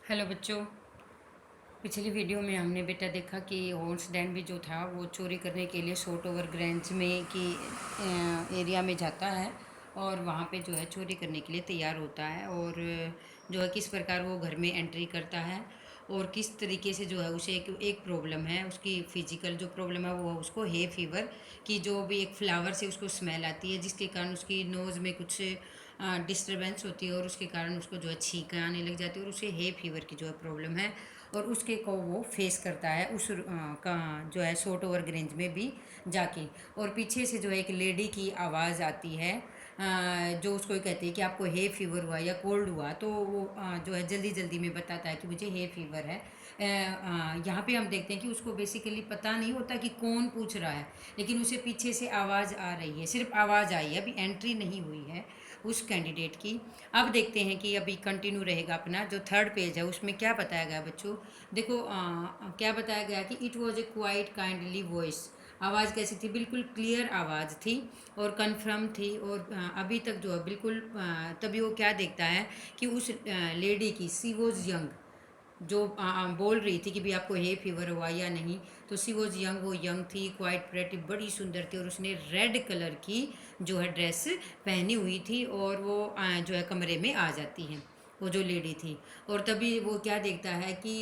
Hello बच्चों। पिछली video में हमने बेटा देखा कि हॉर्स डैनबी जो था वो चोरी करने के लिए शॉर्ट ओवर ग्रेंज में की एरिया में जाता है और वहाँ पे जो है चोरी करने के लिए तैयार होता है और जो है किस प्रकार वो घर में एंट्री करता है और किस तरीके से जो है उसे एक प्रॉब्लम है, उसकी फिजिकल जो प्रॉब्लम है वो उसको है फीवर की, जो भी एक फ्लावर से उसको स्मेल आती है जिसके कारण उसकी नोज़ में कुछ डिस्टरबेंस होती है और उसके कारण उसको जो है छींक आने लग जाती है और उसे है फीवर की जो है प्रॉब्लम है और उसके को वो फेस करता है उस का जो है शॉर्ट ओवर ग्रेंज में भी जाके। और पीछे से जो है एक लेडी की आवाज़ आती है जो उसको कहती है कि आपको हे फीवर हुआ या कोल्ड हुआ, तो वो जो है जल्दी जल्दी में बताता है कि मुझे हे फीवर है। यहाँ पे हम देखते हैं कि उसको बेसिकली पता नहीं होता कि कौन पूछ रहा है, लेकिन उसे पीछे से आवाज़ आ रही है, सिर्फ आवाज़ आई है, अभी एंट्री नहीं हुई है उस कैंडिडेट की। अब देखते हैं कि अभी कंटिन्यू रहेगा अपना जो थर्ड पेज है उसमें क्या बताया गया बच्चों। देखो क्या बताया गया कि it was a quite kindly voice. आवाज़ कैसी थी? बिल्कुल क्लियर आवाज़ थी और कन्फर्म थी और अभी तक जो है बिल्कुल तभी वो क्या देखता है कि उस लेडी की सी वॉज यंग, जो बोल रही थी कि भी आपको हे फीवर हुआ या नहीं, तो सी वॉज यंग, वो यंग थी, क्वाइट प्रेटी, बड़ी सुंदर थी और उसने रेड कलर की जो है ड्रेस पहनी हुई थी और वो जो है कमरे में आ जाती है वो जो लेडी थी। और तभी वो क्या देखता है कि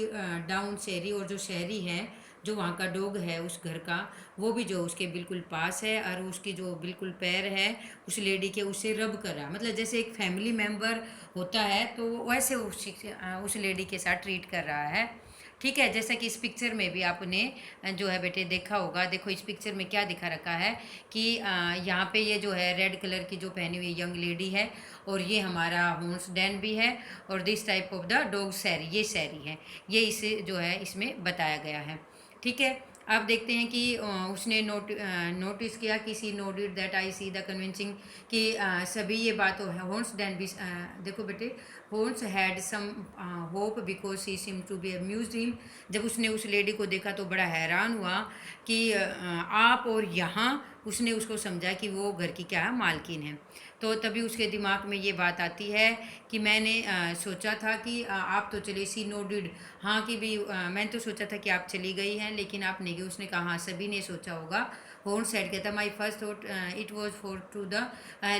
डाउन शहरी और जो शहरी है, जो वहाँ का डॉग है उस घर का, वो भी जो उसके बिल्कुल पास है और उसकी जो बिल्कुल पैर है उस लेडी के उसे रब कर रहा है, मतलब जैसे एक फैमिली मेम्बर होता है तो वैसे उस लेडी के साथ ट्रीट कर रहा है। ठीक है, जैसा कि इस पिक्चर में भी आपने जो है बेटे देखा होगा। देखो इस पिक्चर में क्या दिखा रखा है कि यहाँ पे ये जो है रेड कलर की जो पहनी हुई यंग लेडी है और ये हमारा हॉर्स डैन भी है और this type of the dog सैरी, ये सैरी है, ये इसे जो है इसमें बताया गया है। ठीक है, आप देखते हैं कि उसने नोटिस किया कि she noted that I see the convincing कि सभी ये बात हॉर्स डैन भी देखो बेटे, holes had some hope because she seem to be amuse him. जब उसने उस लेडी को देखा तो बड़ा हैरान हुआ कि आप और यहाँ, उसने उसको समझा कि वो घर की क्या है, मालकिन है। तो तभी उसके दिमाग में ये बात आती है कि मैंने सोचा था कि आप तो चले, सी नोडिड, हाँ कि भी मैंने तो सोचा था कि आप चली गई हैं लेकिन आप नहीं गई। उसने कहा हाँ सभी ने सोचा होगा। होर्न सेड कहता my first thought it was for to the,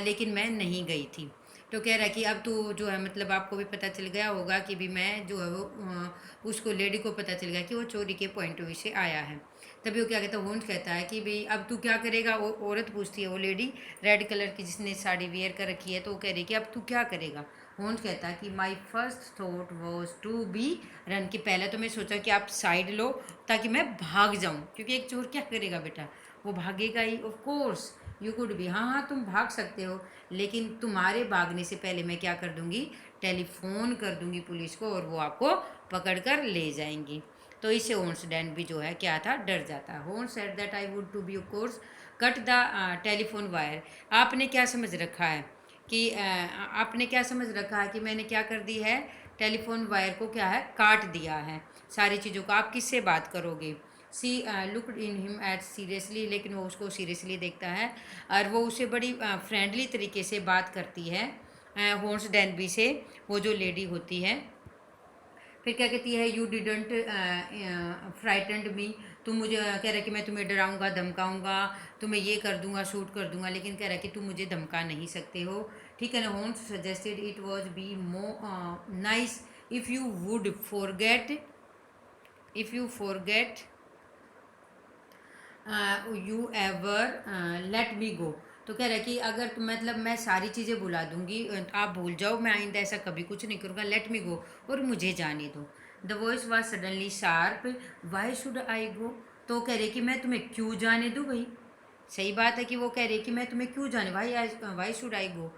लेकिन मैं नहीं गई थी। तो कह रहा है कि अब तो जो है मतलब आपको भी पता चल गया होगा कि भी मैं जो है वो उसको लेडी को पता चल गया कि वो चोरी के पॉइंट ऑफ व्यू से आया है। तभी वो क्या कहता है, होन्स कहता है कि भाई अब तू क्या करेगा। वो औरत पूछती है, वो लेडी रेड कलर की जिसने साड़ी वेयर कर रखी है, तो वो कह रही है कि अब तू क्या करेगा। होन्स कहता है कि my first thought was to be run, की पहले तो मैं सोचा कि आप साइड लो ताकि मैं भाग जाऊँ, क्योंकि एक चोर क्या करेगा बेटा, वो भागेगा ही। ऑफ कोर्स यू कुड भी, हाँ हाँ तुम भाग सकते हो, लेकिन तुम्हारे भागने से पहले मैं क्या कर दूंगी, टेलीफोन कर दूंगी पुलिस को और वो आपको पकड़ कर ले जाएंगी। तो इससे होन्सडैन भी जो है क्या था, डर जाता है। Holmes said that I would to be of course cut the telephone wire. आपने क्या समझ रखा है कि आपने क्या समझ रखा है कि मैंने क्या कर दी है, टेलीफोन वायर को क्या है, काट दिया है सारी चीज़ों को। आप किससे बात करोगे। She looked in him at seriously, लेकिन वो उसको सीरियसली देखता है और वो उसे बड़ी फ्रेंडली तरीके से बात करती है होर्स डैनबी से, वो जो लेडी होती है। फिर क्या कहती है, यू डिडंट फ्राइटेंड मी, तुम मुझे कह रहा है कि मैं तुम्हें डराऊंगा धमकाऊंगा, तुम्हें ये कर दूंगा शूट कर दूंगा, लेकिन कह रहा है कि तुम मुझे धमका नहीं सकते हो। ठीक है ना। होन्स suggested it was be more nice if you would forget, if you forget you ever let me go. तो कह रहा है कि अगर तुम मतलब मैं सारी चीज़ें भुला दूंगी, आप भूल जाओ, मैं आइंदा ऐसा कभी कुछ नहीं करूँगा, लेट मी गो, और मुझे जाने दो। The voice was suddenly sharp, why should I go. तो कह रहे कि मैं तुम्हें क्यों जाने दूँ भाई। सही बात है कि वो कह रही है कि मैं तुम्हें क्यों जाने, why should I go,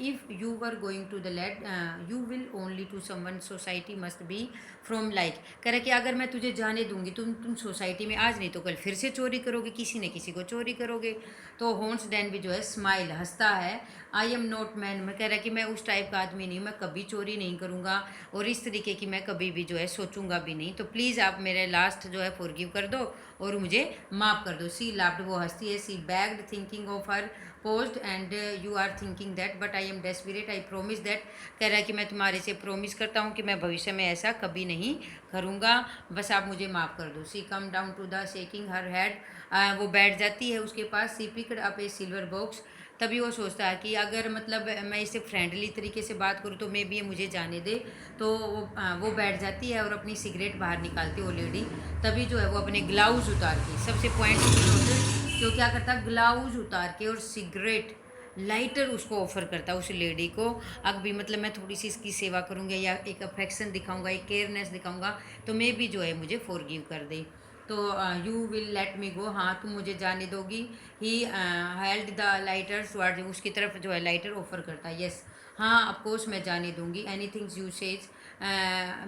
if you were going to the late you will only to someone, society must be from like. कह रहा कि अगर मैं तुझे जाने दूंगी, तुम सोसाइटी में आज नहीं तो कल फिर से चोरी करोगे, किसी न किसी को चोरी करोगे। तो होन्स डैन भी जो है स्माइल, हंसता है। आई एम नॉट मैन, मैं कह रहा कि मैं उस टाइप का आदमी नहीं, मैं कभी चोरी नहीं करूँगा और इस तरीके की मैं कभी भी जो है सोचूंगा भी नहीं, तो प्लीज़ आप मेरे लास्ट जो है फॉरगिव कर दो और मुझे माफ़ कर दो। सी लाफ्ड, वो हंसती है। She begged thinking of her post and you are thinking that but I am desperate I promise that. कह रहा है कि मैं तुम्हारे से प्रोमिस करता हूँ कि मैं भविष्य में ऐसा कभी नहीं करूँगा, बस आप मुझे माफ़ कर दो। She come down to the shaking her head. वो बैठ जाती है उसके पास। She picked up a silver box. तभी वो सोचता है कि अगर मतलब मैं इससे फ्रेंडली तरीके से बात करूँ तो मे भी ये मुझे जाने दे। तो वो बैठ जाती है और अपनी सिगरेट बाहर निकालती है वो लेडी। तभी जो है वो अपने ग्लाउज उतार के, सबसे पॉइंट कि वो क्या करता है, ग्लाउज उतार के और सिगरेट लाइटर उसको ऑफर करता है उस लेडी को। अभी मतलब मैं थोड़ी सी इसकी सेवा करूँगा या एक अफेक्शन दिखाऊंगा, एक केयरनेस दिखाऊंगा, तो मे भी जो है मुझे फॉरगिव कर दे। तो यू विल लेट मी गो, हाँ तुम मुझे जाने दोगी। He held the lighter towards, उसकी तरफ जो है लाइटर ऑफर करता है। यस, हाँ ऑफकोर्स मैं जाने दूंगी। Any things you says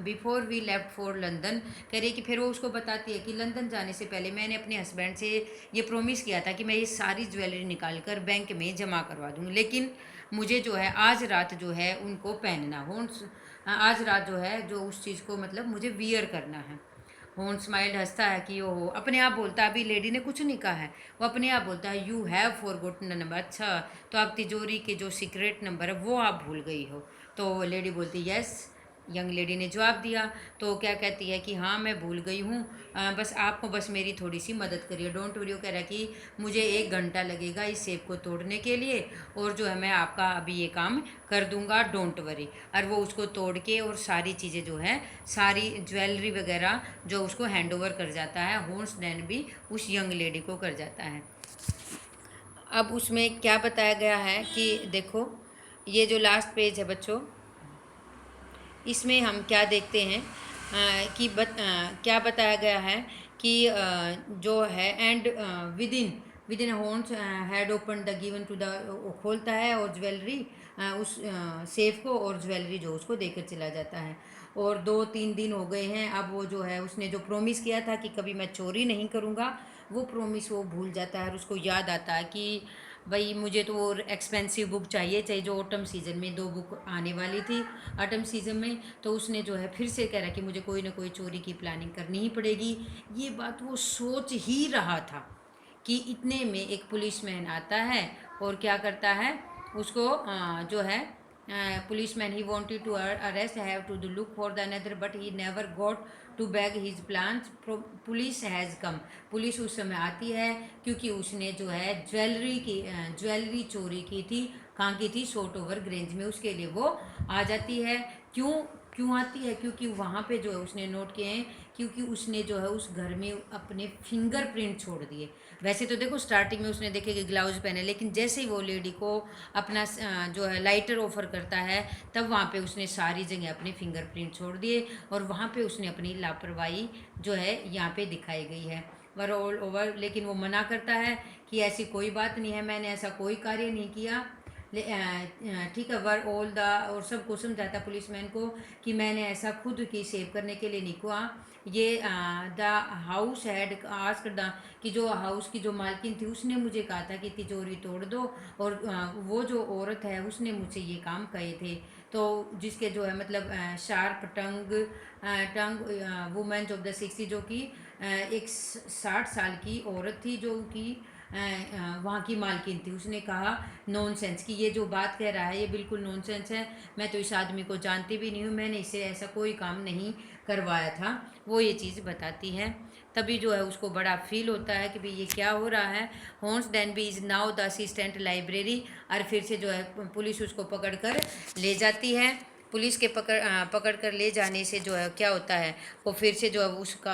before we left for London. कह रही कि फिर वो उसको बताती है कि लंदन जाने से पहले मैंने अपने हस्बैंड से ये प्रॉमिस किया था कि मैं ये सारी ज्वेलरी निकाल कर बैंक में जमा करवा दूँगी, लेकिन मुझे जो है आज रात जो है उनको पहनना हो, आज रात जो है जो उस चीज़ को मतलब मुझे वियर करना है। होन स्माइल्ड, हंसता है कि ओहो, अपने आप बोलता है, अभी लेडी ने कुछ नहीं कहा है, वो अपने आप बोलता है यू हैव फॉरगॉटन नंबर। अच्छा, तो आप तिजोरी के जो सीक्रेट नंबर है वो आप भूल गई हो। तो लेडी बोलती यस। यंग लेडी ने जवाब दिया। तो क्या कहती है कि हाँ मैं भूल गई हूँ, बस आपको बस मेरी थोड़ी सी मदद करिए। डोंट वरी, कह रहा है कि मुझे 1 घंटा लगेगा इस सेब को तोड़ने के लिए, और जो है मैं आपका अभी ये काम कर दूंगा, डोंट वरी। और वो उसको तोड़ के और सारी चीज़ें जो है, सारी ज्वेलरी वगैरह जो उसको हैंड ओवर कर जाता है। होर्सडैन भी उस यंग लेडी को कर जाता है। अब उसमें क्या बताया गया है कि देखो, ये जो लास्ट पेज है बच्चों, इसमें हम क्या देखते हैं कि क्या बताया गया है कि जो है and within within Holmes had open the given to the, खोलता है और ज्वेलरी उस सेफ को, और ज्वेलरी जो उसको देकर चला जाता है। और 2-3 दिन हो गए हैं, अब वो जो है उसने जो प्रॉमिस किया था कि कभी मैं चोरी नहीं करूँगा, वो प्रॉमिस वो भूल जाता है। और उसको याद आता है कि भाई मुझे तो वो एक्सपेंसिव बुक चाहिए, चाहे जो ऑटम सीज़न में 2 बुक आने वाली थी ऑटम सीज़न में। तो उसने जो है फिर से कह रहा कि मुझे कोई ना कोई चोरी की प्लानिंग करनी ही पड़ेगी। ये बात वो सोच ही रहा था कि इतने में एक पुलिसमैन आता है और क्या करता है, उसको जो है policeman he wanted to arrest have to look for the another but he never got to bag his plans. Police has come, police उस समय आती है क्योंकि उसने जो है ज्वेलरी चोरी की थी। कहाँ की थी, शॉर्ट ओवर ग्रेंज में, उसके लिए वो आ जाती है। क्यों क्यों आती है, क्योंकि वहाँ पे जो है उसने नोट किए हैं, क्योंकि उसने जो है उस घर में अपने फिंगरप्रिंट छोड़ दिए। वैसे तो देखो स्टार्टिंग में उसने देखे कि ग्लाउज पहने, लेकिन जैसे ही वो लेडी को अपना जो है लाइटर ऑफर करता है, तब वहाँ पे उसने सारी जगह अपने फिंगरप्रिंट छोड़ दिए, और वहाँ पे उसने अपनी लापरवाही जो है यहाँ पे दिखाई गई है। वर ऑल ओवर, लेकिन वो मना करता है कि ऐसी कोई बात नहीं है, मैंने ऐसा कोई कार्य नहीं किया। ठीक है, वर ऑल द, और सबको समझाता पुलिसमैन को कि मैंने ऐसा खुद की सेव करने के लिए नहीं किया। ये the house had asked the, कि जो हाउस की जो मालकिन थी उसने मुझे कहा था कि तिजोरी तोड़ दो, और वो जो औरत है उसने मुझसे ये काम कहे थे। तो जिसके जो है मतलब sharp tongue women of the 60, जो कि एक 60 साल की औरत थी जो कि वहाँ की मालकिन थी, उसने कहा नॉनसेंस, कि ये जो बात कह रहा है ये बिल्कुल नॉनसेंस है, मैं तो इस आदमी को जानती भी नहीं हूँ, मैंने इससे ऐसा कोई काम नहीं करवाया था। वो ये चीज़ बताती है। तभी जो है उसको बड़ा फील होता है कि भाई ये क्या हो रहा है। Holmes then be is now the assistant library. और फिर से जो है पुलिस उसको पकड़ कर ले जाती है। पुलिस के पकड़ कर ले जाने से जो है क्या होता है, वो फिर से जो है उसका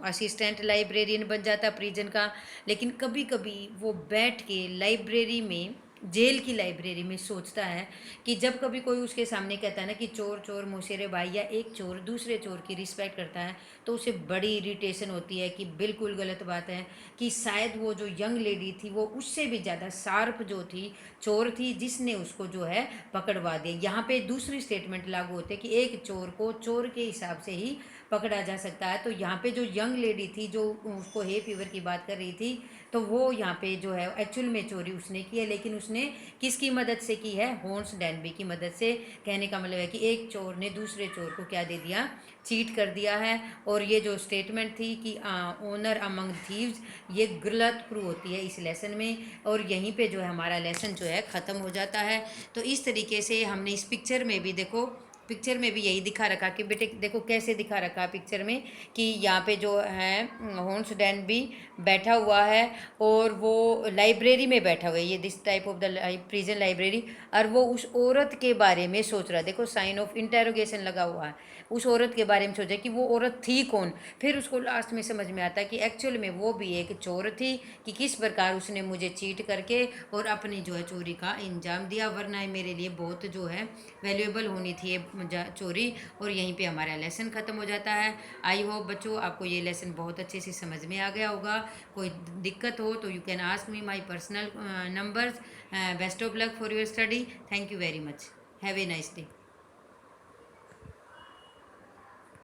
असिस्टेंट लाइब्रेरियन बन जाता है प्रिजन का। लेकिन कभी कभी वो बैठ के लाइब्रेरी में, जेल की लाइब्रेरी में सोचता है कि जब कभी कोई उसके सामने कहता है ना कि चोर चोर मुशेरे भाई, या एक चोर दूसरे चोर की रिस्पेक्ट करता है, तो उसे बड़ी इरिटेशन होती है कि बिल्कुल गलत बात है, कि शायद वो जो यंग लेडी थी वो उससे भी ज़्यादा शार्प जो थी, चोर थी, जिसने उसको जो है पकड़वा दिया। यहाँ पे दूसरी स्टेटमेंट लागू होती है कि एक चोर को चोर के हिसाब से ही पकड़ा जा सकता है। तो यहाँ पे जो यंग लेडी थी जो उसको हे फीवर की बात कर रही थी, तो वो यहाँ पे जो है एक्चुअल में चोरी उसने की है, लेकिन उसने उसने किसकी मदद से की है, हॉर्न्स डैनबी की मदद से। कहने का मतलब है कि एक चोर ने दूसरे चोर को क्या दे दिया, चीट कर दिया है। और ये जो स्टेटमेंट थी कि ओनर अमंग थीव्स, ये गलत प्रूव होती है इस लेसन में। और यहीं पे जो है हमारा लेसन जो है ख़त्म हो जाता है। तो इस तरीके से हमने इस पिक्चर में भी देखो, पिक्चर में भी यही दिखा रखा कि बेटे देखो कैसे दिखा रखा है पिक्चर में कि यहाँ पे जो है हॉर्न्स डैनबी बैठा हुआ है और वो लाइब्रेरी में बैठा हुआ है, ये this type of the prison library. और वो उस औरत के बारे में सोच रहा है, देखो साइन ऑफ इंटेरोगेशन लगा हुआ है, उस औरत के बारे में सोचा कि वो औरत थी कौन। फिर उसको लास्ट में समझ में आता है कि एक्चुअल में वो भी एक चोर थी, कि किस प्रकार उसने मुझे चीट करके और अपनी जो है चोरी का इंजाम दिया, वरना ये मेरे लिए बहुत जो है वैल्यूएबल होनी थी ये चोरी। और यहीं पे हमारा लेसन ख़त्म हो जाता है। आई होप बच्चों आपको ये लेसन बहुत अच्छे से समझ में आ गया होगा। कोई दिक्कत हो तो you can ask me my personal numbers. Best of luck for your study. Thank you very much. Have a nice day.